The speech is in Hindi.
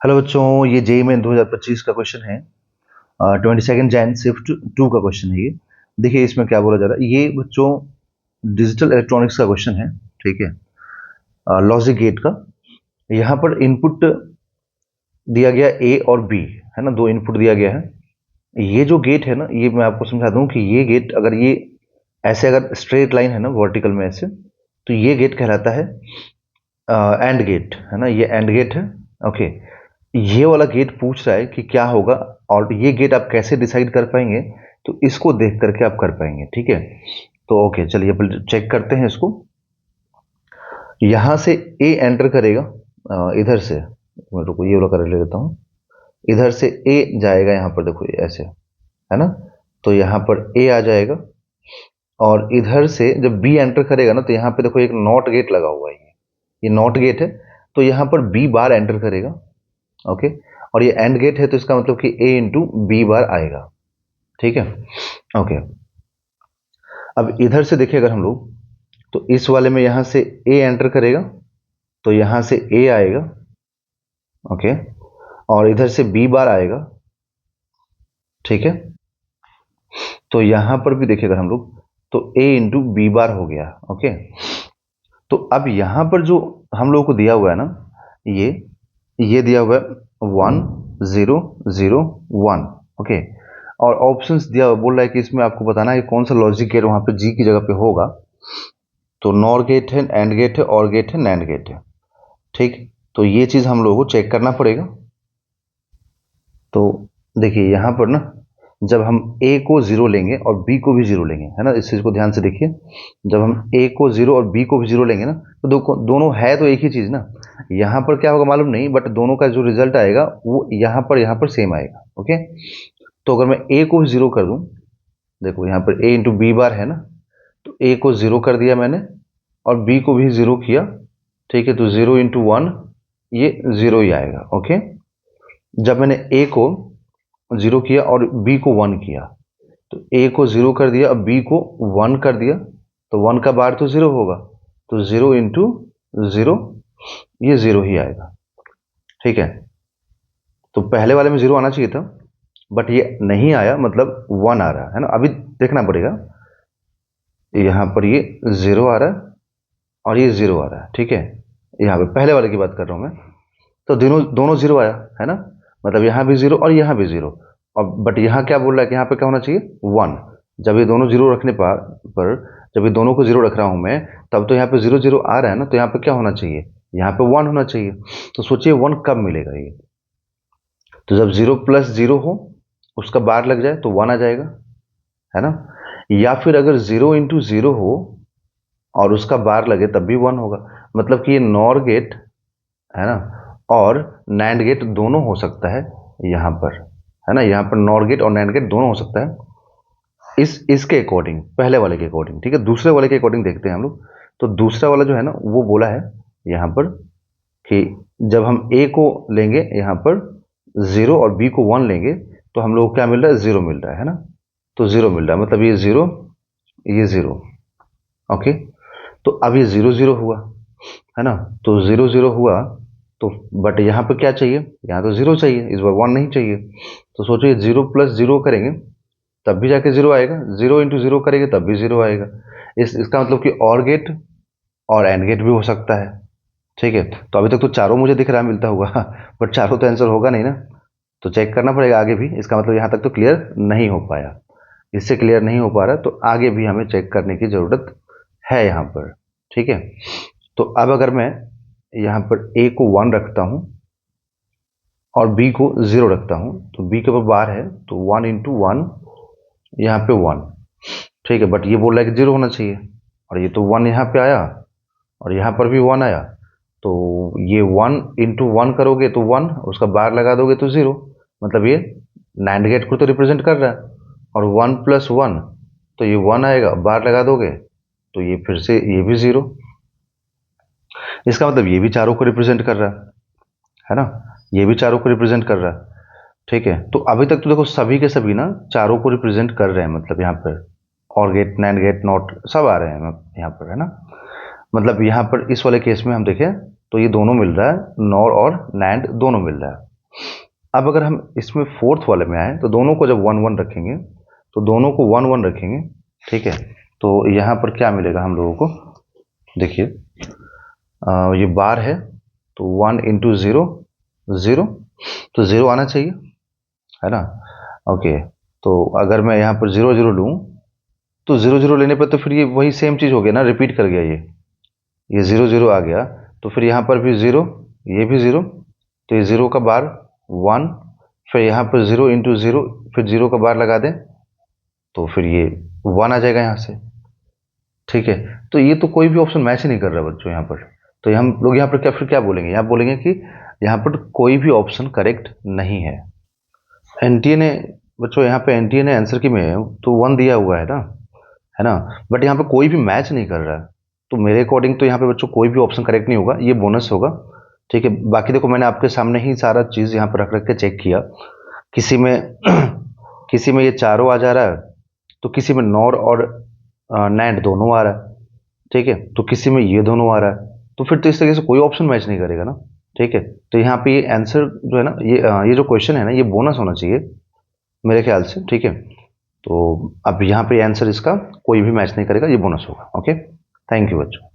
हेलो बच्चों, ये जेईई मेन 2025 का क्वेश्चन है। 22 जैन शिफ्ट 2 का क्वेश्चन है ये। देखिए इसमें क्या बोला जा रहा है। ये बच्चों डिजिटल इलेक्ट्रॉनिक्स का क्वेश्चन है, ठीक है। लॉजिक गेट का। यहाँ पर इनपुट दिया गया ए और बी, है ना, दो इनपुट दिया गया है। ये जो गेट है ना, ये मैं आपको समझा दूं कि ये गेट अगर ये ऐसे अगर स्ट्रेट लाइन है ना वर्टिकल में ऐसे, तो ये गेट कहलाता है एंड गेट, है ना, ये एंड गेट है। ओके, ये वाला गेट पूछ रहा है कि क्या होगा, और ये गेट आप कैसे डिसाइड कर पाएंगे, तो इसको देख करके आप कर पाएंगे, ठीक है। तो ओके, चलिए अपन चेक करते हैं इसको। यहां से ए एंटर करेगा इधर से। रुको, ये वाला कर ले लेता हूँ। इधर से ए जाएगा, यहाँ पर देखो ये ऐसे, है ना। तो यहाँ पर ए आ जाएगा, और इधर से जब बी एंटर करेगा ना, तो यहाँ पे देखो एक नॉट गेट लगा हुआ है, ये नॉट गेट है। तो यहाँ पर बी बार एंटर करेगा, ओके। और ये एंड गेट है, तो इसका मतलब कि ए इंटू बी बार आएगा, ठीक है। ओके, अब इधर से देखिए अगर हम लोग, तो इस वाले में यहां से ए एंटर करेगा, तो यहां से ए आएगा, ओके। और इधर से बी बार आएगा, ठीक है। तो यहां पर भी देखिए अगर हम लोग, तो ए इंटू बी बार हो गया, ओके। तो अब यहां पर जो हम लोगों को दिया हुआ है ना, ये दिया हुआ है 1 0 0 1, ओके। और ऑप्शंस दिया हुआ, बोल रहा है कि इसमें आपको बताना है कि कौन सा लॉजिक गेट वहां पे जी की जगह पे होगा। तो नॉर गेट है, एंड गेट है, और गेट है, नैंड गेट है, ठीक। तो ये चीज हम लोगों को चेक करना पड़ेगा। तो देखिए यहां पर ना, जब हम ए को जीरो लेंगे और बी को भी जीरो लेंगे, है ना, इस चीज को ध्यान से देखिए। जब हम ए को जीरो और बी को भी जीरो लेंगे ना, तो दोनों है तो एक ही चीज ना। यहाँ पर क्या होगा मालूम नहीं, बट दोनों का जो रिजल्ट आएगा वो यहाँ पर सेम आएगा, ओके। तो अगर मैं ए को भी जीरो कर दूं, देखो यहाँ पर ए इंटू बी बार है ना, तो ए को जीरो कर दिया मैंने, और बी को भी जीरो किया, ठीक है। तो 0 × 1, ये जीरो ही आएगा, ओके। जब मैंने ए को जीरो किया और बी को 1 किया, तो ए को जीरो कर दिया, अब बी को 1 कर दिया, तो 1 का बार तो जीरो होगा, तो 0 × 0, ये जीरो ही आएगा, ठीक है। तो पहले वाले में जीरो आना चाहिए था, बट ये नहीं आया, मतलब 1 आ रहा है ना। अभी देखना पड़ेगा, यहाँ पर ये जीरो आ रहा है और ये जीरो आ रहा है, ठीक है। यहाँ पे पहले वाले की बात कर रहा हूं मैं। तो दोनों दोनों जीरो आया है ना, मतलब यहाँ भी जीरो और यहाँ भी जीरो। और बट यहाँ क्या बोल रहा है कि यहाँ पे क्या होना चाहिए, 1। जब ये दोनों जीरो रखने पर जब ये दोनों को जीरो रख रहा हूं मैं, तब तो यहाँ पे 0 0 आ रहा है ना, तो यहाँ पे क्या होना चाहिए, यहाँ पे 1 होना चाहिए। तो सोचिए 1 कब मिलेगा ये, तो जब 0 + 0 हो, उसका बार लग जाए तो 1 आ जाएगा, है ना। या फिर अगर 0 × 0 हो और उसका बार लगे तब भी 1 होगा। मतलब कि ये नॉर गेट, है ना, और नैंड गेट दोनों हो सकता है यहाँ पर, है ना। यहाँ पर नॉर गेट और नैंड गेट दोनों हो सकता है, इसके अकॉर्डिंग, पहले वाले के अकॉर्डिंग, ठीक है। दूसरे वाले के अकॉर्डिंग देखते हैं हम लोग। तो दूसरा वाला जो है ना, वो बोला है यहाँ पर कि जब हम ए को लेंगे यहाँ पर 0 और बी को 1 लेंगे, तो हम लोग को क्या मिल रहा है, 0 मिल रहा है ना। तो 0 मिल रहा है, मतलब ये 0, ये 0, ओके। तो अब ये 0 0 हुआ, है ना। तो 0 0 हुआ, तो बट यहाँ पे क्या चाहिए, यहाँ तो 0 चाहिए, इस बार 1 नहीं चाहिए। तो सोचिए 0 + 0 करेंगे तब भी जाके 0 आएगा, 0 × 0 करेंगे तब भी 0 आएगा। इसका मतलब कि और गेट और एंड गेट भी हो सकता है, ठीक है। तो अभी तक तो चारों मुझे दिख रहा है मिलता हुआ बट चारों तो आंसर होगा नहीं ना, तो चेक करना पड़ेगा आगे भी। इसका मतलब यहाँ तक तो क्लियर नहीं हो पाया, इससे क्लियर नहीं हो पा रहा, तो आगे भी हमें चेक करने की जरूरत है यहाँ पर, ठीक है। तो अब अगर मैं यहाँ पर ए को 1 रखता हूँ और बी को 0 रखता हूँ, तो बी के ऊपर बार है, तो 1 × 1, यहाँ पे 1, ठीक है। बट ये बोल रहा है कि 0 होना चाहिए, और ये तो 1 यहाँ पे आया और यहाँ पर भी 1 आया। तो ये 1 × 1 करोगे तो 1, उसका बार लगा दोगे तो 0, मतलब ये नैंड गेट को तो रिप्रेजेंट कर रहा है। और 1 + 1, तो ये 1 आएगा, बार लगा दोगे तो ये फिर से ये भी 0। इसका मतलब ये भी चारों को रिप्रेजेंट कर रहा है ना, ये भी चारों को रिप्रेजेंट कर रहा है, ठीक है। तो अभी तक तो देखो सभी के सभी ना चारों को रिप्रेजेंट कर रहे हैं, मतलब यहाँ पर और गेट, नैंड गेट, नॉट सब आ रहे हैं यहाँ पर, है ना। मतलब यहाँ पर इस वाले केस में हम देखें तो ये दोनों मिल रहा है, नॉर और नैंड दोनों मिल रहा है, अब अगर हम इसमें फोर्थ वाले में आए तो दोनों को जब 1 1 रखेंगे तो दोनों को 1 1 रखेंगे, ठीक है। तो यहाँ पर क्या मिलेगा हम लोगों को, देखिए ये बार है तो 1 इंटू 0 0, तो 0 आना चाहिए, है ना। ओके, तो अगर मैं यहाँ पर 0 0 लूँ तो 0 0 लेने पर तो फिर ये वही सेम चीज़ हो गया ना, रिपीट कर गया ये 0 0 आ गया, तो फिर यहाँ पर भी 0, ये भी 0, तो ये 0 का बार 1, फिर यहाँ पर 0 इंटू 0, फिर 0 का बार लगा दें तो फिर ये 1 आ जाएगा यहाँ से, ठीक है। तो ये तो कोई भी ऑप्शन मैच ही नहीं कर रहा बच्चों यहाँ पर। तो हम लोग यहाँ पर क्या बोलेंगे, यहाँ बोलेंगे कि यहाँ पर कोई भी ऑप्शन करेक्ट नहीं है। एनटीए ने बच्चों, यहाँ पे एनटीए ने आंसर की में तो 1 दिया हुआ है ना, बट यहाँ पे कोई भी मैच नहीं कर रहा है, तो मेरे अकॉर्डिंग तो यहाँ पे बच्चों कोई भी ऑप्शन करेक्ट नहीं होगा, ये बोनस होगा, ठीक है। बाकी देखो मैंने आपके सामने ही सारा चीज़ यहाँ पर रख रख के चेक किया, किसी में किसी में ये चारों आ जा रहा है, तो किसी में नॉर और नैंड दोनों आ रहा है, ठीक है, तो किसी में ये दोनों आ रहा है, तो फिर तो इस तरीके से कोई ऑप्शन मैच नहीं करेगा ना, ठीक है। तो यहाँ पे ये आंसर जो है ना, ये जो क्वेश्चन है ना, ये बोनस होना चाहिए मेरे ख्याल से, ठीक है। तो अब यहाँ पे आंसर इसका कोई भी मैच नहीं करेगा, ये बोनस होगा। ओके, थैंक यू बच्चों।